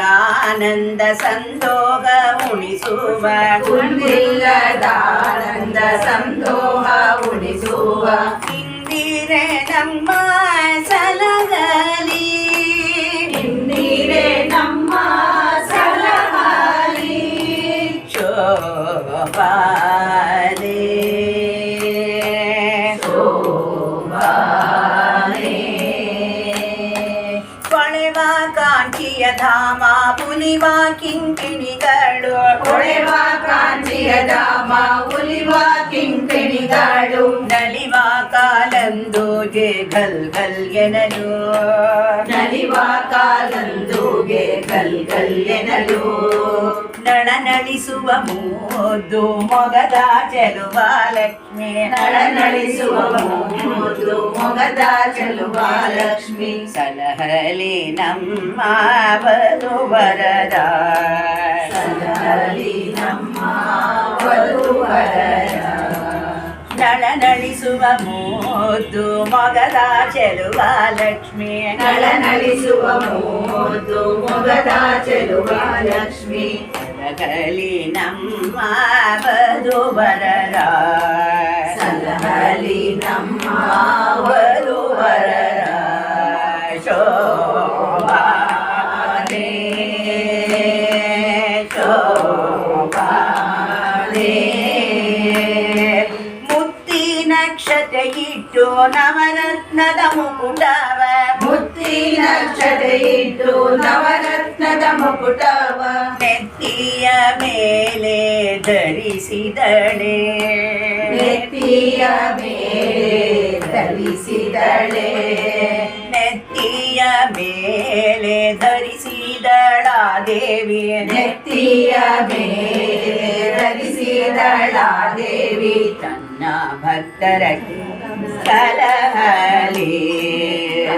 ಆನಂದ ಸಂತೋಷ ಉಣಿಸುವ ಕುಂದಿಲ್ಲದಾನಂದ ಸಂತೋಷ ಉಣಿಸುವ ಇಂದಿರೆ ನಮ್ಮ ಸಲಗಲಿ ಇಂದಿರೆ ನಮ್ಮ ಸಲಗಲಿ ಶೋಭಾನೆ ಕೊಳೆವ ಕಾಂಚಿಯ ಧಾಮ ಪುಲಿವ ಕಿಂಕಿಣಿಗಳು ಕೊಳೆವ ಕಾಂಚಿಯ ಧಾಮ ಉಲಿವ ಕಿಂಕಿಣಿಗಳು ನಲಿವ ಕಾಲಂದು ಜೆ ಗಲ್ ಗಲ್ ಎನಲು ನಲಿವ ಕಾಲಂದುಗೆ ಗಲ್ ಗಲ್ ಎನಲು ನಳನಳಿಸುವ ಮುದ್ದು ಮೊಗದ ಚೆಲುವ ಲಕ್ಷ್ಮಿ ನಳನಳಿಸುವ ಮುದ್ದು ಮೊಗದ ಚೆಲುವ ಲಕ್ಷ್ಮಿ ಸಲಹಲಿ ನಮ್ಮ ವಧುವರದ ಸಲಹಲಿ ನಮ್ಮ ವಧುವರರ ನಳನಳಿಸುವ ಮುದ್ದು ಮೊಗದ ಚೆಲುವ ಲಕ್ಷ್ಮಿ ನಳನಳಿಸುವ ಮುದ್ದು ಮೊಗದ ಚೆಲುವ ಲಕ್ಷ್ಮಿ ಸಲಹಲಿ ನಮ್ಮ ವಧುವರರ ಸಲಹಲಿ ನಮ್ಮ ವಧುವರರ ಶೋಭಾನೆ ಶೋಭಾನೆ ಮುತ್ತಿನ ಕ್ಷತೆ ಇಟ್ಟು ನವರತ್ನದ ಮುಕುಟವ ಮುತ್ತಿನ ಕ್ಷತೆ ಇಟ್ಟು ನವರತ್ನದ ಮುಕುಟವ ನೆತ್ತಿಯ ಮೇಲೆ ಧರಿಸಿದಳೆ ನೆತ್ತಿಯ ಮೇಲೆ ಧರಿಸಿದಳೆ ನೆತ್ತಿಯ ಮೇಲೆ ಧರಿಸಿದಳ ದೇವಿ ನೆತ್ತಿಯ ಮೇಲೆ ಧರಿಸಿದಳ ದೇವಿ ತನ್ನ ಭಕ್ತರ ಸಲಹಲಿ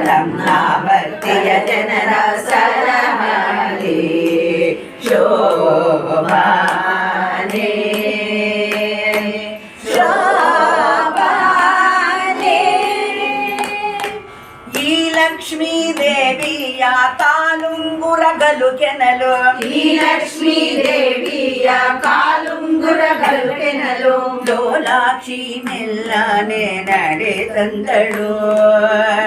ತನ್ನ ಭಕ್ತಿಯ ಜನರ ಸಲಹಲಿ ಶೋಭಾನೆ ಶೋಭಾನೆ ಈ ಲಕ್ಷ್ಮೀ ದೇವಿಯ ಕಾಲುಂಗುರಗಲು ಕೆನಲು ಈ ಲಕ್ಷ್ಮೀ ದೇವಿಯ ಕಾಲುಂಗುರಗಳು ಕೆನಲು ಡೋಲಾಕ್ಷಿ ಮೆಲ್ಲನೆ ನಡೆ ತಂದಳು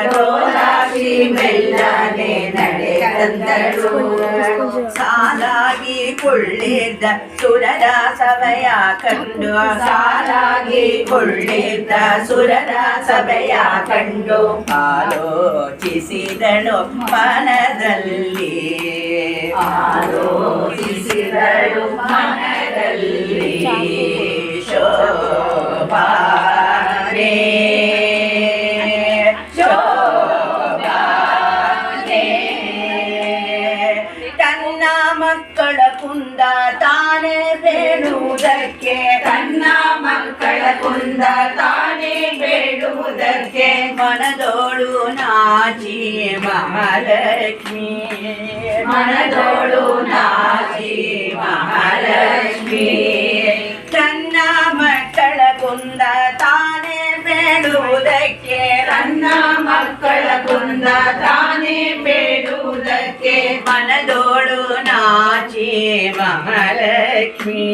ಡೋಲಾಕ್ಷಿ ಮೆಲ್ಲನೆ ನಡೆ ತಂದಳು ಸಾಲಾಗಿ ಕುಳ್ಳಿದ್ದ ಸುರರ ಸಭೆಯ ಕಂಡು ಸಾಲಾಗಿ ಕುಳ್ಳಿದ್ದ ಸುರರ ಸಭೆಯ ಕಂಡು ಆಲೋಚಿಸಿದಳು ಮನದಲ್ಲಿ ಆಲೋಚಿಸಿದಳು ಮನದಲ್ಲಿ ಶೋಭಾನೆ ಶೋಭಾನೆ ತನ್ನ ಮಕ್ಕಳ ಕುಂದ ತಾನೇ ಬೇಡುವುದಕ್ಕೆ ತನ್ನ ಮಕ್ಕಳ ಕುಂದ ತಾನೇ ಬೇಡುವುದಕ್ಕೆ ಮನದೋಳು ನಾಚಿ ಮಹಾಲಕ್ಷ್ಮಿ ಮನದೋಳು ನಾಚಿ ಮಹಾಲಕ್ಷ್ಮಿ ತನ್ನ ಮಕ್ಕಳ ಕುಂದ ತಾನೇ ಬೇಡುವುದಕ್ಕೆ ತನ್ನ ಮಕ್ಕಳ ಕುಂದ ತಾನೇ ಬೇಡುವುದಕ್ಕೆ ಮನದೋಳು ನಾಚಿ ಮಹಾಲಕ್ಷ್ಮಿ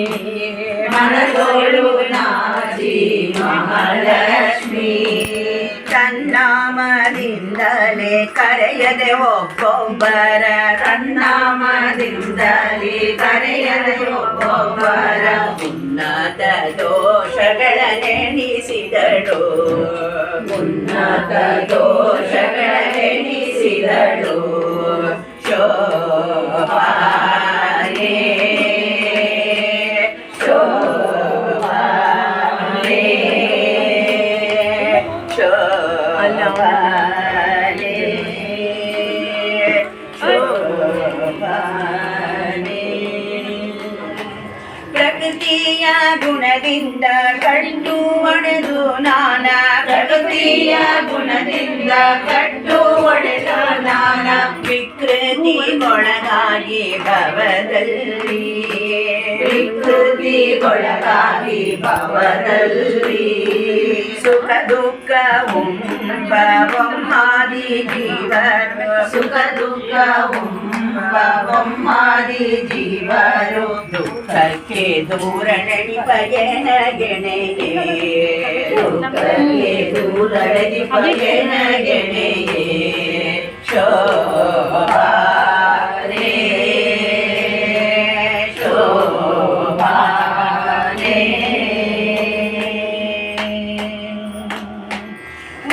ಮನದೋಳು ನಾಚಿ ಮಹಾಲಕ್ಷ್ಮಿ ತನ್ನಾಮದಿಂದಲೇ ಕರೆಯದೆ ಒಬ್ಬೊಬ್ಬರ ತನ್ನಾಮದಿಂದಲೇ ಕರೆಯದೆ ಒಬ್ಬೊಬ್ಬರ ಉನ್ನತ ದೋಷಗಳನ್ನೆಣಿಸಿದಳು ಉನ್ನತ ದೋಷಗಳೆಣಿಸಿದಳು ಶೋಭಾನೆ ಶೋಭಾನೆ ಶೋಭಾನೆ ಶೋಭಾನೆ ಪ್ರಕೃತಿಯ ಗುಣದಿಂದ ಕಟ್ಟು ಒಡೆದು ನಾನ ಪ್ರಕೃತಿಯ ಗುಣದಿಂದ ಕಟ್ಟು ಒಡೆದ ನಾನ ವಿಕೃತಿಗೊಳಗಾಗಿ ಭವದಲ್ಲಿ ವಿಕೃತಿಗೊಳಗಾಗಿ ಭವದಲ್ಲಿ ಸುಖ ದುಃಖ ಒಮ್ಮಾದಿ ಜೀವನ ಸುಖ ದುಃಖ ಬ್ರಹ್ಮಾದಿ ಜೀವರು ದುಃಖಕ್ಕೆ ದೂರ ನಡಿಪಯನ ಗೆಣೆಯೇ ದುಃಖಕ್ಕೆ ದೂರ ಪಯನ ಗೆಣೆಯೇ ಶೋಭಾನೆ ಶೋಭಾನೆ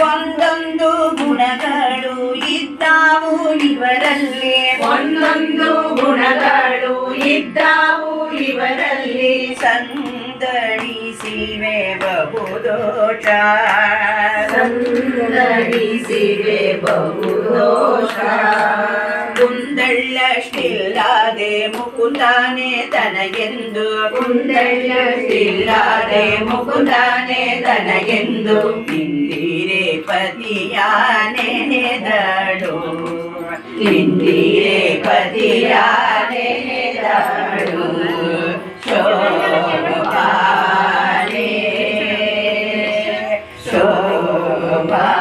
ಒಂದೊಂದು ಗುಣಗಳು ಇದ್ದಾವು ಇವರಲ್ಲಿ ಒಂದೊಂದು ಗುಣಗಳು ಇದ್ದಾವು ಇವರಲ್ಲಿ ಸಂದಡಿಸಿವೆ ಬಹುದೋಷ ಸಂದಡಿಸಿವೆ ಬಹುದೋಷ ಕುಂದಳ್ಳಷ್ಟಿಲ್ಲದೆ ಮುಕುಂದಾನೆ ತನಗೆಂದು ಕುಂದಳ್ಳಷ್ಟಿಲ್ಲದೆ ಮುಕುಂದಾನೆ ತನಗೆಂದು ಇಂದಿರೆ ಪತಿಯ ನೆನೆದಳು ಇಂದಿರೆ ಪತಿಯ ನೆನೆದಳು ಶೋಭಾನೆ ಶೋಭಾನೆ